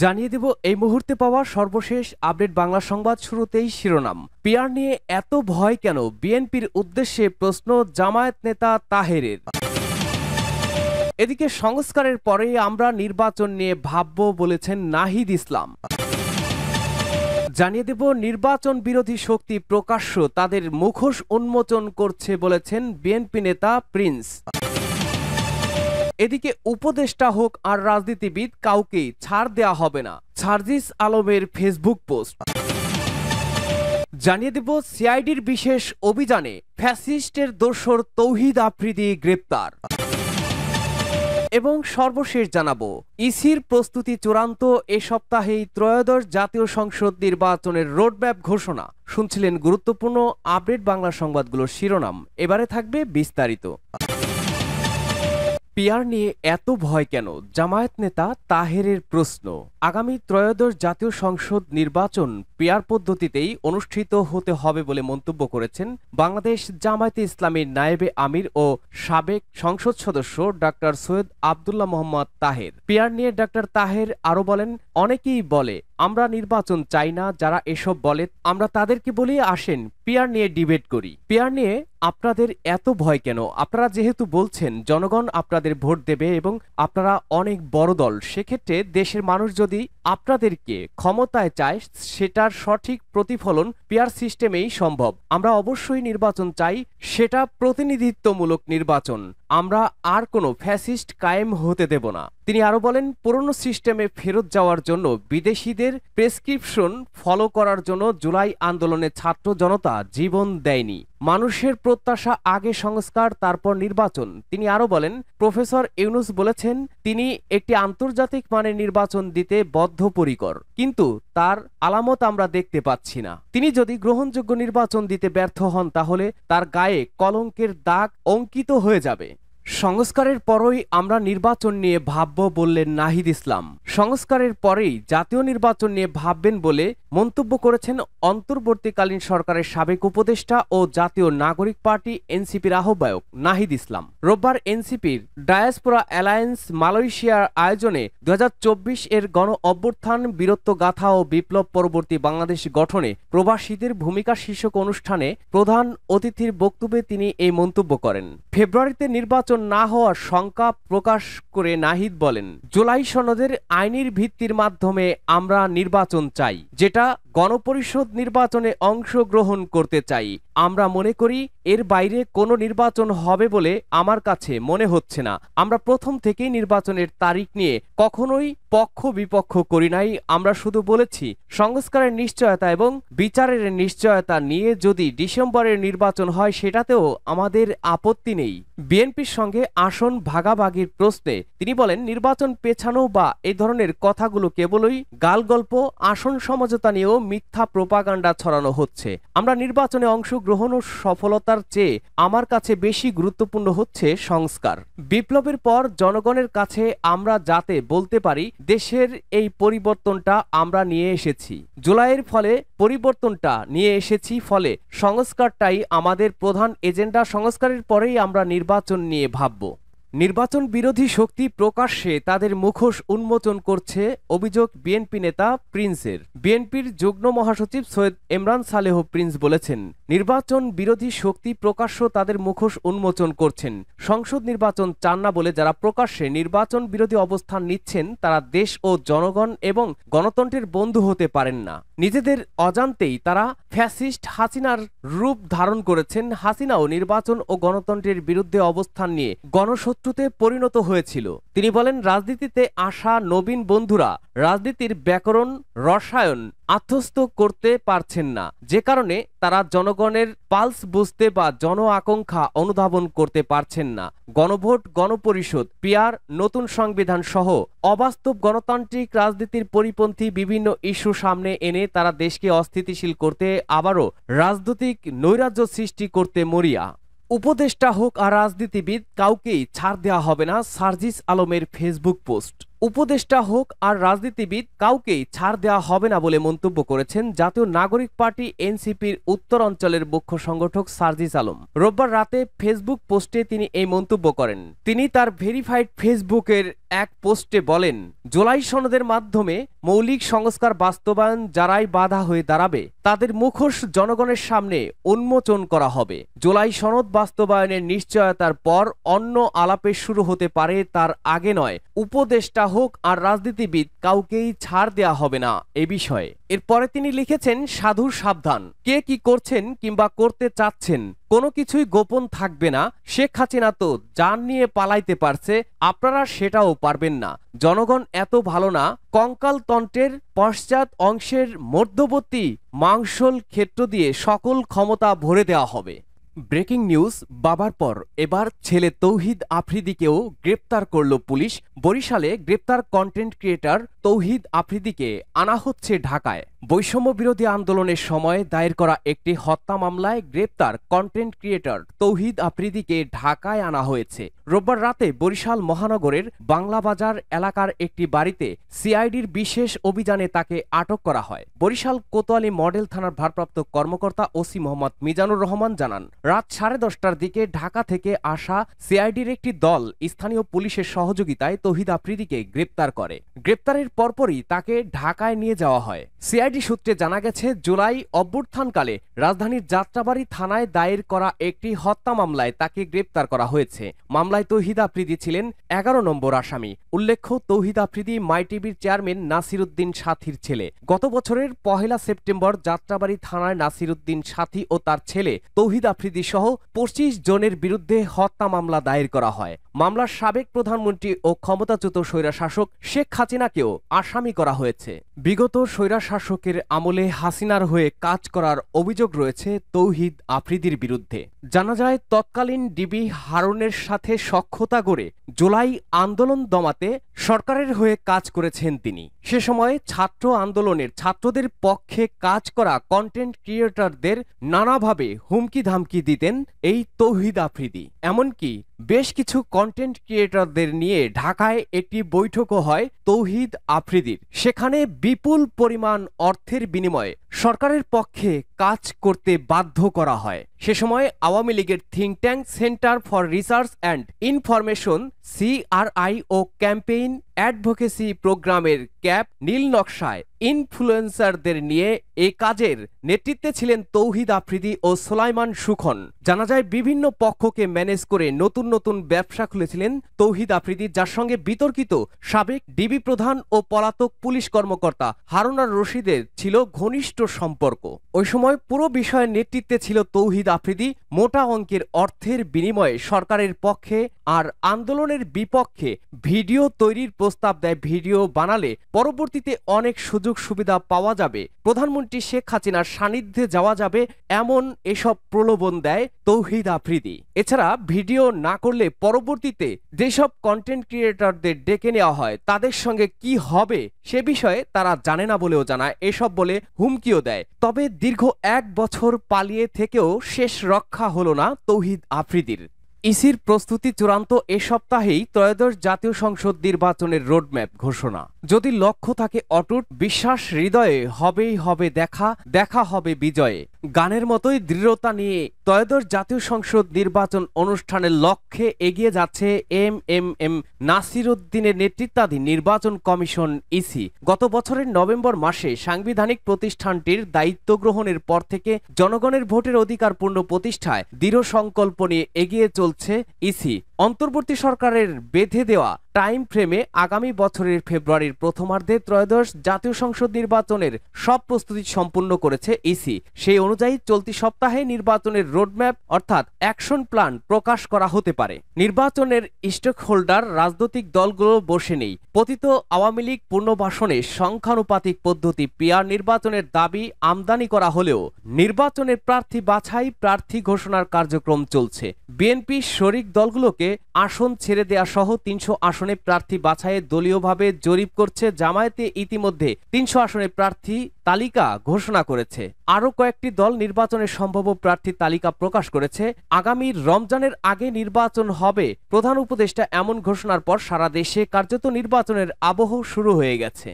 জানিয়ে দেব এই মুহূর্তে পাওয়া সর্বশেষ আপডেট বাংলা সংবাদ। শুরুতেই শিরোনাম। পিয়ার নিয়ে এত ভয় কেন, বিএনপির উদ্দেশ্যে প্রশ্ন জামায়াত নেতা তাহেরের। এদিকে সংস্কারের পরে আমরা নির্বাচন নিয়ে ভাবব বলেছেন নাহিদ ইসলাম। জানিয়ে দেব নির্বাচন বিরোধী শক্তি প্রকাশ্য তাদের মুখোশ উন্মোচন করছে বলেছেন বিএনপি নেতা প্রিন্স। এদিকে উপদেষ্টা হোক আর রাজনীতিবিদ কাউকেই ছাড় দেয়া হবে না, সার্জিস আলমের ফেসবুক পোস্ট। জানিয়ে দেব সিআইডির বিশেষ অভিযানে ফ্যাসিস্টের দোসর তৌহিদ আফ্রিদি গ্রেপ্তার। এবং সর্বশেষ জানাবো ইসির প্রস্তুতি চূড়ান্ত, এ সপ্তাহেই ত্রয়োদশ জাতীয় সংসদ নির্বাচনের রোডম্যাপ ঘোষণা। শুনছিলেন গুরুত্বপূর্ণ আপডেট বাংলা সংবাদগুলোর শিরোনাম, এবারে থাকবে বিস্তারিত। পিয়ার নিয়ে এত ভয় কেন, জামায়াত নেতা তাহেরের প্রশ্ন। আগামী ত্রয়োদশ জাতীয় সংসদ নির্বাচন পিয়ার পদ্ধতিতেই অনুষ্ঠিত হতে হবে বলে মন্তব্য করেছেন বাংলাদেশ জামায়াতে ইসলামীর নায়েবে আমির ও সাবেক সংসদ সদস্য ডাক্তার সৈয়দ আব্দুল্লাহ মোহাম্মদ তাহের। পিয়ার নিয়ে ডাক্তার তাহের আরো বলেন, অনেকেই বলে আমরা নির্বাচন চাই না, যারা এসব বলে আমরা তাদেরকে বলি আসেন পিয়ার নিয়ে ডিবেট করি। পিয়ার নিয়ে আপনাদের এত ভয় কেন? আপনারা যেহেতু বলছেন জনগণ আপনাদের ভোট দেবে এবং আপনারা অনেক বড় দল, সেক্ষেত্রে দেশের মানুষ যদি আপনাদেরকে ক্ষমতায় চায় সেটার সঠিক প্রতিফলন পিয়ার সিস্টেমেই সম্ভব। আমরা অবশ্যই নির্বাচন চাই, সেটা প্রতিনিধিত্বমূলক নির্বাচন। আমরা আর কোনো ফ্যাসিস্ট কায়েম হতে দেব না। তিনি আরো বলেন, পুরনো সিস্টেমে ফেরত যাওয়ার জন্য বিদেশিদের প্রেসক্রিপশন ফলো করার জন্য জুলাই আন্দোলনে ছাত্র জনতা জীবন দেয়নি। মানুষের প্রত্যাশা আগে সংস্কার তারপর নির্বাচন। তিনি আরো বলেন, প্রফেসর ইউনুস বলেছেন তিনি একটি আন্তর্জাতিক মানের নির্বাচন দিতে বদ্ধপরিকর, কিন্তু তার আলামত আমরা দেখতে পাচ্ছি না। তিনি যদি গ্রহণযোগ্য নির্বাচন দিতে ব্যর্থ হন তাহলে তার গায়ে কলঙ্কের দাগ অঙ্কিত হয়ে যাবে। সংস্কারের পরই আমরা নির্বাচন নিয়ে ভাবব বললেন নাহিদ ইসলাম। সংস্কারের পরেই জাতীয় নির্বাচন নিয়ে ভাববেন বলে মন্তব্য করেছেন অন্তর্বর্তীকালীন সরকারের সাবেক উপদেষ্টা ও জাতীয় নাগরিক পার্টি এনসিপির আহ্বায়ক নাহিদ ইসলাম। রোববার এনসিপির ডায়াসপোরা অ্যালায়েন্স মালয়েশিয়ার আয়োজনে 2024 এর গণ অভ্যুত্থান, বীরত্বগাথা ও বিপ্লব পরবর্তী বাংলাদেশ গঠনে প্রবাসীদের ভূমিকা শীর্ষক অনুষ্ঠানে প্রধান অতিথির বক্তব্যে তিনি এই মন্তব্য করেন। ফেব্রুয়ারিতে নির্বাচন না হওয়ার শঙ্কা প্রকাশ করে নাহিদ বলেন, জুলাই সনদের আইনের ভিত্তির মাধ্যমে আমরা নির্বাচন চাই, যেটা গণপরিষদ নির্বাচনে অংশগ্রহণ করতে চাই। আমরা মনে করি এর বাইরে কোনো নির্বাচন হবে বলে আমার কাছে মনে হচ্ছে না। আমরা প্রথম থেকেই নির্বাচনের তারিখ নিয়ে কখনোই পক্ষ বিপক্ষ করি নাই। আমরা শুধু বলেছি সংস্কারের নিশ্চয়তা এবং বিচারের নিশ্চয়তা নিয়ে যদি ডিসেম্বরের নির্বাচন হয় সেটাতেও আমাদের আপত্তি নেই। বিএনপির সঙ্গে আসন ভাগাভাগির প্রশ্নে তিনি বলেন, নির্বাচন পেছানো বা এই ধরনের কথাগুলো কেবলই গালগল্প। আসন সমঝোতা নিয়েও মিথ্যা প্রোপাগান্ডা ছড়ানো হচ্ছে। আমরা নির্বাচনে অংশগ্রহণ ও সফলতার চেয়ে আমার কাছে বেশি গুরুত্বপূর্ণ হচ্ছে সংস্কার। বিপ্লবের পর জনগণের কাছে আমরা যাতে বলতে পারি দেশের এই পরিবর্তনটা আমরা নিয়ে এসেছি, জুলাইয়ের ফলে পরিবর্তনটা নিয়ে এসেছি, ফলে সংস্কারটাই আমাদের প্রধান এজেন্ডা। সংস্কারের পরেই আমরা নির্বাচন নিয়ে ভাবব। নির্বাচন বিরোধী শক্তি প্রকাশ্যে তাদের মুখোশ উন্মোচন করছে অভিযোগ বিএনপি নেতা প্রিন্সের। বিএনপির যুগ্ম মহাসচিব সৈয়দ এমরান সালেহ প্রিন্স বলেছেন, নির্বাচন বিরোধী শক্তি প্রকাশ্য তাদের মুখোশ উন্মোচন করছেন। সংসদ নির্বাচন চান না বলে যারা প্রকাশ্যে নির্বাচন বিরোধী অবস্থান নিচ্ছেন তারা দেশ ও জনগণ এবং গণতন্ত্রের বন্ধু হতে পারেন না। নিজেদের অজান্তেই তারা ফ্যাসিস্ট হাসিনার রূপ ধারণ করেছেন। হাসিনাও নির্বাচন ও গণতন্ত্রের বিরুদ্ধে অবস্থান নিয়ে গণশত্রুতে পরিণত হয়েছিল। তিনি বলেন, রাজনীতিতে আসা নবীন বন্ধুরা রাজনীতির ব্যাকরণ রসায়ন আত্মস্থ করতে পারছেন না, যে কারণে তারা জনগণের পালস বুঝতে বা জন আকাঙ্ক্ষা অনুধাবন করতে পারছেন না। গণভোট, গণপরিষদ, পিয়ার, নতুন সংবিধান সহ অবাস্তব গণতান্ত্রিক রাজনীতির পরিপন্থী বিভিন্ন ইস্যু সামনে এনে তারা দেশকে অস্থিতিশীল করতে, আবারও রাজনৈতিক নৈরাজ্য সৃষ্টি করতে মরিয়া। উপদেষ্টা হোক আর রাজনীতিবিদ কাউকেই ছাড় দেওয়া হবে না, সার্জিস আলমের ফেসবুক পোস্ট। উপদেষ্টা হোক আর রাজনীতিবিদ কাউকেই ছাড় দেওয়া হবে না বলে মন্তব্য করেছেন জাতীয় নাগরিক পার্টি এনসিপির উত্তর অঞ্চলের মুখ্য সংগঠক সার্জিস আলম। রোববার রাতে ফেসবুক পোস্টে তিনি এই মন্তব্য করেন। তিনি তার ভেরিফাইড ফেসবুকের এক পোস্টে বলেন, জুলাই সনদের মাধ্যমে মৌলিক সংস্কার বাস্তবায়ন যারাই বাধা হয়ে দাঁড়াবে তাদের মুখোশ জনগণের সামনে উন্মোচন করা হবে। জুলাই সনদ বাস্তবায়নের নিশ্চয়তার পর অন্য আলাপে শুরু হতে পারে, তার আগে নয়। উপদেষ্টা হোক আর রাজনীতিবিদ, কাউকেই ছাড় দেয়া হবে না এ বিষয়ে। এরপরে তিনি লিখেছেন, সাধুর সাবধান, কে কি করছেন কিংবা করতে চাচ্ছেন কোনো কিছুই গোপন থাকবে না। শেখ হাসিনা তো জান নিয়ে পালাইতে পারছে, আপনারা সেটাও পারবেন না। জনগণ এত ভালো না, কঙ্কালতন্ত্রের পশ্চাৎ অংশের মধ্যবর্তী মাংসল ক্ষেত্র দিয়ে সকল ক্ষমতা ভরে দেওয়া হবে। ব্রেকিং নিউজ, বাবার পর এবার ছেলে তৌহিদ আফ্রিদিকেও গ্রেপ্তার করল পুলিশ। বরিশালে গ্রেপ্তার কন্টেন্ট ক্রিয়েটর তৌহিদ আফ্রিদিকে আনা হচ্ছে ঢাকায়। বৈষম্য বিরোধী আন্দোলনের সময় দায়ের করা একটি হত্যা মামলায় গ্রেপ্তার কন্টেন্ট ক্রিয়েটর তৌহিদ আফ্রিদিকে ঢাকায় আনা হয়েছে। রোববার রাতে বরিশাল মহানগরের বাংলাবাজার এলাকার একটি বাড়িতে সিআইডির বিশেষ অভিযানে তাকে আটক করা হয়। বরিশাল কোতোয়ালি মডেল থানার ভারপ্রাপ্ত কর্মকর্তা ওসি মোহাম্মদ মিজানুর রহমান জানান, রাত 10:30টার দিকে ঢাকা থেকে আসা সিআইডির একটি দল স্থানীয় পুলিশের সহযোগিতায় তৌহিদ আফ্রিদিকে গ্রেপ্তার করে। গ্রেপ্তারের পরপরই তাকে ঢাকায় নিয়ে যাওয়া হয়। সিআইডি সূত্রে জানা গেছে, জুলাই অভ্যুত্থানকালে রাজধানীর যাত্রাবাড়ী থানায় দায়ের করা একটি হত্যা মামলায় তাকে গ্রেপ্তার করা হয়েছে। মামলায় তৌহিদ আফ্রিদি ছিলেন 11 নম্বর আসামি। উল্লেখ্য, তৌহিদ আফ্রিদি মাই টিভির চেয়ারম্যান নাসিরউদ্দিন সাথীর ছেলে। গত বছরের 1 সেপ্টেম্বর যাত্রাবাড়ী থানায় নাসিরউদ্দিন সাথী ও তার ছেলে তৌহিদ আফ্রিদি সহ 25 জনের বিরুদ্ধে হত্যা মামলা দায়ের করা হয়। মামলার সাবেক প্রধানমন্ত্রী ও ক্ষমতাচ্যুত স্বৈরশাসক শেখ হাসিনাকেও আসামি করা হয়েছে। বিগত স্বৈরশাসকের আমলে হাসিনার হয়ে কাজ করার অভিযোগ রয়েছে তৌহিদ আফ্রিদির বিরুদ্ধে। জানা যায়, তৎকালীন ডিবি হারুনের সাথে সখ্যতা গড়ে জুলাই আন্দোলন দমাতে সরকারের হয়ে কাজ করেছেন তিনি। সে সময় ছাত্র আন্দোলনের ছাত্রদের পক্ষে কাজ করা কন্টেন্ট ক্রিয়েটরদের নানাভাবে হুমকি ধামকি দিতেন এই তৌহিদ আফ্রিদি। এমনকি বেশ কিছু কন্টেন্ট ক্রিয়েটরদের নিয়ে ঢাকায় একটি বৈঠকও হয় তৌহিদ আফ্রিদির। সেখানে বিপুল পরিমাণ অর্থের বিনিময়ে সরকারের পক্ষে কাজ করতে বাধ্য করা হয়। সে সময় আওয়ামী লীগের think tank centre for research and information CRI ও ক্যাম্পেইন অ্যাডভোকেসি প্রোগ্রামের ক্যাপ নীল নকশায় ইনফ্লুয়েন্সারদের নিয়ে এই কাজের নেতৃত্বে ছিলেন তৌহিদ আফ্রিদি ও সোলাইমান সুখন। জানা যায়, বিভিন্ন পক্ষকে ম্যানেজ করে নতুন নতুন ব্যবসা খুলেছিলেন তৌহিদ আফ্রিদি, যার সঙ্গে বিতর্কিত সাবেক ডিবি প্রধান ও পলাতক পুলিশ কর্মকর্তা হারুন আর রশিদের ছিল ঘনিষ্ঠ সম্পর্ক। ওই সময় পুরো বিষয়ের নেতৃত্বে ছিল তৌহিদ আফ্রিদি। মোটা অঙ্কের অর্থের বিনিময়ে সরকারের পক্ষে আর আন্দোলনের বিপক্ষে ভিডিও তৈরির প্রস্তাব দেয়। ভিডিও বানালে পরবর্তীতে অনেক সুযোগ সুবিধা পাওয়া যাবে, প্রধানমন্ত্রী শেখ হাসিনার সান্নিধ্যে যাওয়া যাবে, এমন এসব প্রলোভন দেয় তৌহিদ আফ্রিদি। এছাড়া ভিডিও না করলে পরবর্তীতে যেসব কন্টেন্ট ক্রিয়েটরদের ডেকে নেওয়া হয় তাদের সঙ্গে কি হবে সে বিষয়ে তারা জানে না বলেও জানায়। এসব বলে হুমকিও দেয়। তবে দীর্ঘ 1 বছর পালিয়ে থেকেও শেষ রক্ষা হলো না তৌহিদ আফ্রিদির। ইসির প্রস্তুতি চূড়ান্ত। এ সপ্তাহেই ত্রয়োদশ জাতীয় সংসদ নির্বাচনের রোডম্যাপ ঘোষণা। যদি লক্ষ্য থাকে অটুট, বিশ্বাস হৃদয়ে, হবেই হবে দেখা, দেখা হবে বিজয়ে। গানের মতোই দৃঢ়তা নিয়ে ত্রয়োদশ জাতীয় সংসদ নির্বাচন অনুষ্ঠানের লক্ষ্যে এগিয়ে যাচ্ছে এম নাসিরউদ্দিনের নেতৃত্বাধীন নির্বাচন কমিশন ইসি। গত বছরের নভেম্বর মাসে সাংবিধানিক প্রতিষ্ঠানটির দায়িত্ব গ্রহণের পর থেকে জনগণের ভোটের অধিকার পূর্ণ প্রতিষ্ঠায় দৃঢ় সংকল্প নিয়ে এগিয়ে চলছে ইসি। অন্তর্বর্তী সরকারের বেঁধে দেওয়া টাইম ফ্রেমে আগামী বছরের ফেব্রুয়ারির প্রথমার্ধে ত্রয়োদশ জাতীয় সংসদ নির্বাচনের সব প্রস্তুতি সম্পূর্ণ করেছে ইসি। সেই অনুযায়ী চলতি সপ্তাহে নির্বাচনের রোডম্যাপ অর্থাৎ অ্যাকশন প্ল্যান প্রকাশ করা হতে পারে। নির্বাচনের স্টেক হোল্ডার রাজনৈতিক দলগুলো বসে নেই। পতিত আওয়ামী লীগ পুনর্বাসনে সংখ্যানুপাতিক পদ্ধতি পিআর নির্বাচনের দাবি আমদানি করা হলেও নির্বাচনের প্রার্থী বাছাই, প্রার্থী ঘোষণার কার্যক্রম চলছে। বিএনপি শরিক দলগুলোকে আসন ছেড়ে দেয়া সহ 300 আসনে প্রার্থী বাছাইয়ে দলীয়ভাবে জরিপ করছে। জামায়াতে ইতিমধ্যে 300 আসনে প্রার্থী তালিকা ঘোষণা করেছে। আরও কয়েকটি দল নির্বাচনের সম্ভাব্য প্রার্থী তালিকা প্রকাশ করেছে। আগামী রমজানের আগে নির্বাচন হবে প্রধান উপদেষ্টা এমন ঘোষণার পর সারা দেশে কার্যত নির্বাচনের আবহ শুরু হয়ে গেছে।